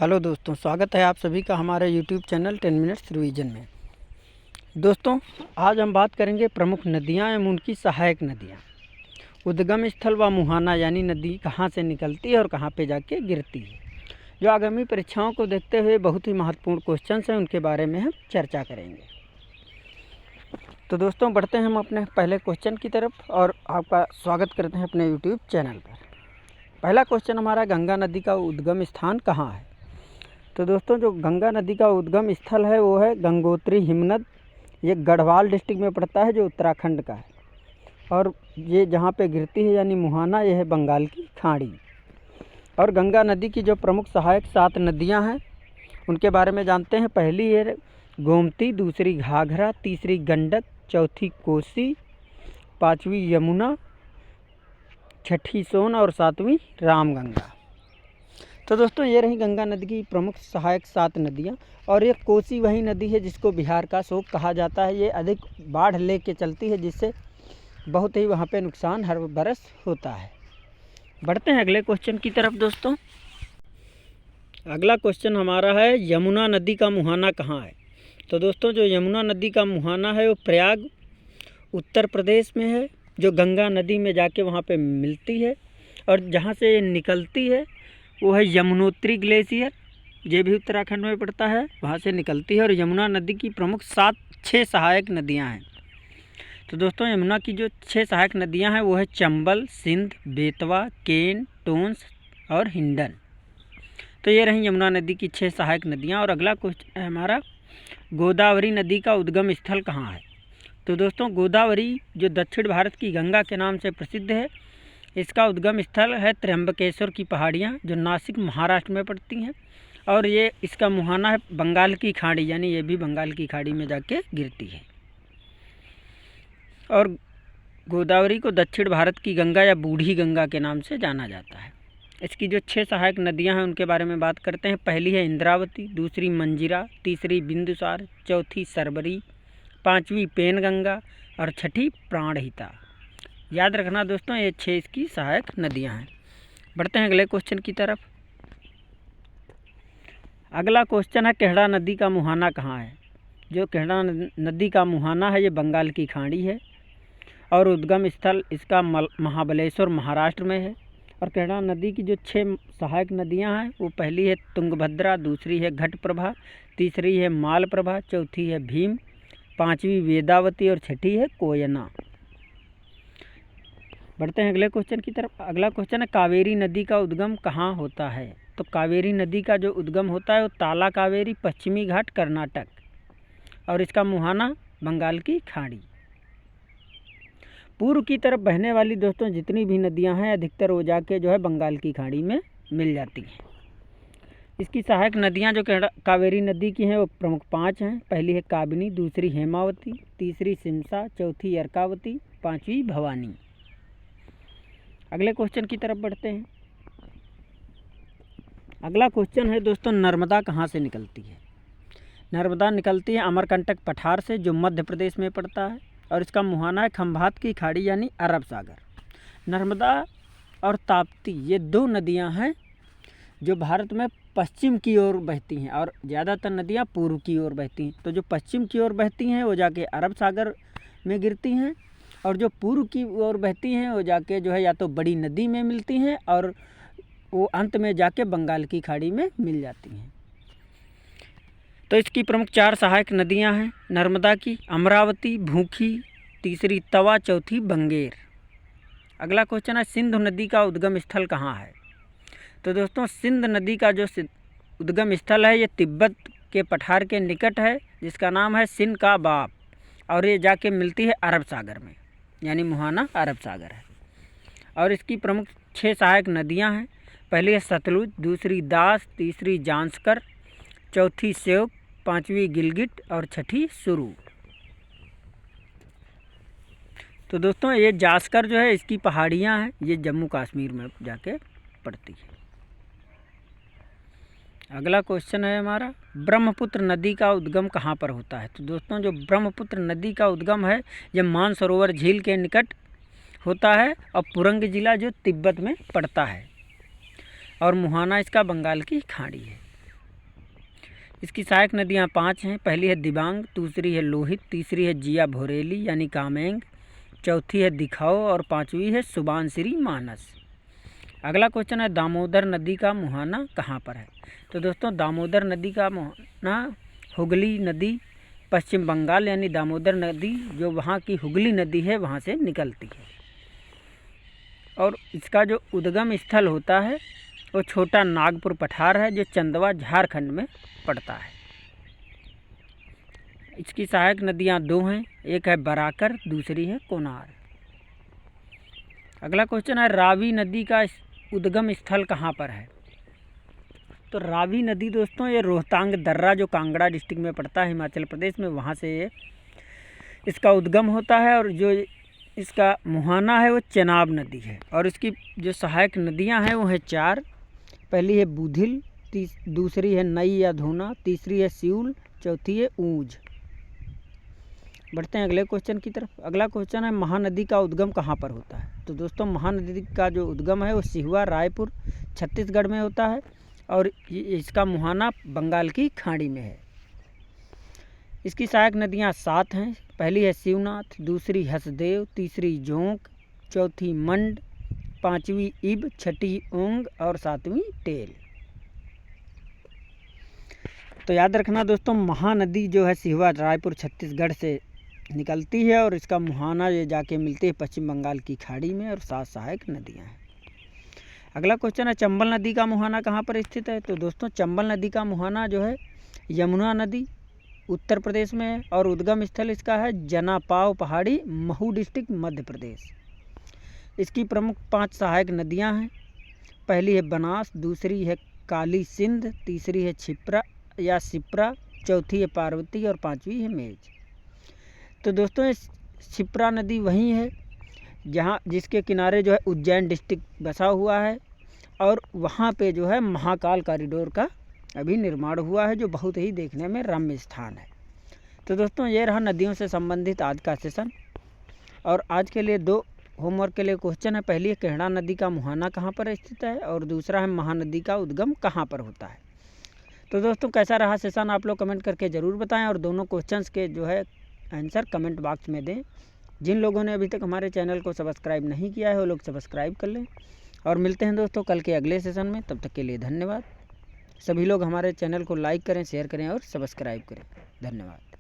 Hello दोस्तों, स्वागत है आप सभी का हमारे यूट्यूब चैनल 10 मिनट्स रिवीजन में। दोस्तों, आज हम बात करेंगे प्रमुख नदियां एवं उनकी सहायक नदियां। उद्गम स्थल व मुहाना यानी नदी कहां से निकलती है और कहां पे जाके गिरती है। जो आगामी परीक्षाओं को देखते हुए बहुत ही महत्वपूर्ण क्वेश्चन हैं, उनके बारे में हम चर्चा करेंगे। तो दोस्तों, बढ़ते हैं हम अपने पहले क्वेश्चन की तरफ और आपका स्वागत करते हैं अपने यूट्यूब चैनल पर। पहला क्वेश्चन हमारा, गंगा नदी का उद्गम स्थान कहाँ है। तो दोस्तों, जो गंगा नदी का उद्गम स्थल है वो है गंगोत्री हिमनद। ये गढ़वाल डिस्ट्रिक्ट में पड़ता है, जो उत्तराखंड का है। और ये जहाँ पे गिरती है यानी मुहाना, ये है बंगाल की खाड़ी। और गंगा नदी की जो प्रमुख सहायक 7 नदियाँ हैं उनके बारे में जानते हैं। पहली है गोमती, दूसरी घाघरा, तीसरी गंडक, चौथी कोसी, पाँचवीं यमुना, छठी सोन और 7वीं रामगंगा। तो दोस्तों, ये रही गंगा नदी की प्रमुख सहायक 7 नदियाँ। और एक कोसी वही नदी है जिसको बिहार का शोक कहा जाता है। ये अधिक बाढ़ लेके चलती है, जिससे बहुत ही वहाँ पे नुकसान हर बरस होता है। बढ़ते हैं अगले क्वेश्चन की तरफ। दोस्तों, अगला क्वेश्चन हमारा है, यमुना नदी का मुहाना कहाँ है। तो दोस्तों, जो यमुना नदी का मुहाना है वो प्रयाग उत्तर प्रदेश में है, जो गंगा नदी में जाके वहाँ पे मिलती है। और जहाँ से ये निकलती है वो है यमुनोत्री ग्लेशियर, ये भी उत्तराखंड में पड़ता है, वहाँ से निकलती है। और यमुना नदी की प्रमुख 6 सहायक नदियाँ हैं। तो दोस्तों, यमुना की जो 6 सहायक नदियाँ हैं वो है चंबल, सिंध, बेतवा, केन, टोंस और हिंडन। तो ये रही यमुना नदी की 6 सहायक नदियाँ। और अगला क्वेश्चन है हमारा, गोदावरी नदी का उद्गम स्थल कहाँ है। तो दोस्तों, गोदावरी जो दक्षिण भारत की गंगा के नाम से प्रसिद्ध है, इसका उद्गम स्थल है त्र्यंबकेश्वर की पहाड़ियाँ, जो नासिक महाराष्ट्र में पड़ती हैं। और ये इसका मुहाना है बंगाल की खाड़ी, यानी ये भी बंगाल की खाड़ी में जाके गिरती है। और गोदावरी को दक्षिण भारत की गंगा या बूढ़ी गंगा के नाम से जाना जाता है। इसकी जो 6 सहायक नदियां हैं उनके बारे में बात करते हैं। पहली है इंद्रावती, दूसरी मंजिरा, तीसरी बिंदुसार, चौथी सरबरी, 5वीं पेनगंगा और छठी प्राणहिता। याद रखना दोस्तों, ये 6 इसकी सहायक नदियां हैं। बढ़ते हैं अगले क्वेश्चन की तरफ। अगला क्वेश्चन है, केहड़ा नदी का मुहाना कहाँ है। जो केहड़ा नदी का मुहाना है ये बंगाल की खाड़ी है। और उद्गम स्थल इसका महाबलेश्वर महाराष्ट्र में है। और केहड़ा नदी की जो 6 सहायक नदियां हैं वो पहली है तुंगभद्रा, दूसरी है घटप्रभा, तीसरी है मालप्रभा, चौथी है भीम, 5वीं वेदावती और छठी है कोयना। बढ़ते हैं अगले क्वेश्चन की तरफ। अगला क्वेश्चन है, कावेरी नदी का उद्गम कहाँ होता है। तो कावेरी नदी का जो उद्गम होता है वो ताला कावेरी, पश्चिमी घाट, कर्नाटक। और इसका मुहाना बंगाल की खाड़ी। पूर्व की तरफ बहने वाली दोस्तों जितनी भी नदियां हैं अधिकतर वो जाके जो है बंगाल की खाड़ी में मिल जाती हैं। इसकी सहायक नदियां जो कावेरी नदी की हैं वो प्रमुख 5 हैं। पहली है काबिनी, दूसरी हेमावती, तीसरी सिमसा, चौथी अर्कावती, 5वीं भवानी। अगले क्वेश्चन की तरफ बढ़ते हैं। अगला क्वेश्चन है दोस्तों, नर्मदा कहाँ से निकलती है। नर्मदा निकलती है अमरकंटक पठार से, जो मध्य प्रदेश में पड़ता है। और इसका मुहाना है खंभात की खाड़ी यानी अरब सागर। नर्मदा और ताप्ती ये 2 नदियां हैं जो भारत में पश्चिम की ओर बहती हैं, और ज़्यादातर नदियां पूर्व की ओर बहती हैं। तो जो पश्चिम की ओर बहती हैं वो जाके अरब सागर में गिरती हैं, और जो पूर्व की ओर बहती हैं वो जाके जो है या तो बड़ी नदी में मिलती हैं और वो अंत में जाके बंगाल की खाड़ी में मिल जाती हैं। तो इसकी प्रमुख 4 सहायक नदियां हैं नर्मदा की, अमरावती, भूखी, तीसरी तवा, चौथी बंगेर। अगला क्वेश्चन है, सिंधु नदी का उद्गम स्थल कहाँ है। तो दोस्तों, सिंध नदी का जो उद्गम स्थल है ये तिब्बत के पठार के निकट है, जिसका नाम है सिंध का बाप। और ये जाके मिलती है अरब सागर में, यानी मुहाना अरब सागर है। और इसकी प्रमुख 6 सहायक नदियां हैं। पहली है सतलुज, दूसरी दास, तीसरी जांस्कर, चौथी श्योक, 5वीं गिलगिट और छठी सुरू। तो दोस्तों, ये जास्कर जो है इसकी पहाड़ियां हैं, ये जम्मू कश्मीर में जाके पड़ती है। अगला क्वेश्चन है हमारा, ब्रह्मपुत्र नदी का उद्गम कहाँ पर होता है। तो दोस्तों, जो ब्रह्मपुत्र नदी का उद्गम है ये मानसरोवर झील के निकट होता है, और पुरंग जिला जो तिब्बत में पड़ता है। और मुहाना इसका बंगाल की खाड़ी है। इसकी सहायक नदियाँ 5 हैं। पहली है दिबांग, दूसरी है लोहित, तीसरी है जिया भोरेली यानी कामेंग, चौथी है दिखाओ और पांचवी है सुबानसिरी मानस। अगला क्वेश्चन है दामोदर नदी का मुहाना कहाँ पर है। तो दोस्तों दामोदर नदी का मुहाना हुगली नदी पश्चिम बंगाल यानी दामोदर नदी जो वहाँ की हुगली नदी है वहाँ से निकलती है। और इसका जो उद्गम स्थल होता है वो छोटा नागपुर पठार है जो चंदवा झारखंड में पड़ता है। इसकी सहायक नदियाँ 2 हैं, एक है बराकर, दूसरी है कोनार। अगला क्वेश्चन है रावी नदी का उद्गम स्थल कहाँ पर है। तो रावी नदी दोस्तों ये रोहतांग दर्रा जो कांगड़ा डिस्ट्रिक्ट में पड़ता है हिमाचल प्रदेश में, वहाँ से इसका उद्गम होता है। और जो इसका मुहाना है वो चेनाब नदी है। और इसकी जो सहायक नदियाँ हैं वो है 4। पहली है बूधिल, दूसरी है नई या धूना, तीसरी है सिउल, चौथी है ऊंझ। बढ़ते हैं अगले क्वेश्चन की तरफ। अगला क्वेश्चन है महानदी का उद्गम कहाँ पर होता है। तो दोस्तों महानदी का जो उद्गम है वो सिहुआ रायपुर छत्तीसगढ़ में होता है। और इसका मुहाना बंगाल की खाड़ी में है। इसकी सहायक नदियाँ 7 हैं। पहली है शिवनाथ, दूसरी हसदेव, तीसरी जोंक, चौथी मंड, पांचवी इब, छठी ओंग और सातवीं टेल। तो याद रखना दोस्तों महानदी जो है सिहुआ रायपुर छत्तीसगढ़ से निकलती है और इसका मुहाना ये जाके मिलती है पश्चिम बंगाल की खाड़ी में और 7 सहायक नदियाँ हैं। अगला क्वेश्चन है चंबल नदी का मुहाना कहाँ पर स्थित है। तो दोस्तों चंबल नदी का मुहाना जो है यमुना नदी उत्तर प्रदेश में है और उद्गम स्थल इसका है जनापाव पहाड़ी महू डिस्ट्रिक्ट मध्य प्रदेश। इसकी प्रमुख 5 सहायक नदियाँ हैं। पहली है बनास, दूसरी है काली सिंध, तीसरी है छिप्रा या सिप्रा, चौथी है पार्वती और पांचवी है मेज। तो दोस्तों इस छिप्रा नदी वहीं है जहाँ जिसके किनारे जो है उज्जैन डिस्ट्रिक्ट बसा हुआ है और वहाँ पे जो है महाकाल कॉरिडोर का अभी निर्माण हुआ है जो बहुत ही देखने में रम्य स्थान है। तो दोस्तों ये रहा नदियों से संबंधित आज का सेशन। और आज के लिए 2 होमवर्क के लिए क्वेश्चन है। पहली है केहड़ा नदी का मुहाना कहाँ पर स्थित है और दूसरा है महानदी का उद्गम कहाँ पर होता है। तो दोस्तों कैसा रहा सेशन आप लोग कमेंट करके ज़रूर बताएं और दोनों क्वेश्चंस के जो है आंसर कमेंट बॉक्स में दें। जिन लोगों ने अभी तक हमारे चैनल को सब्सक्राइब नहीं किया है वो लोग सब्सक्राइब कर लें। और मिलते हैं दोस्तों कल के अगले सेशन में। तब तक के लिए धन्यवाद। सभी लोग हमारे चैनल को लाइक करें, शेयर करें और सब्सक्राइब करें। धन्यवाद।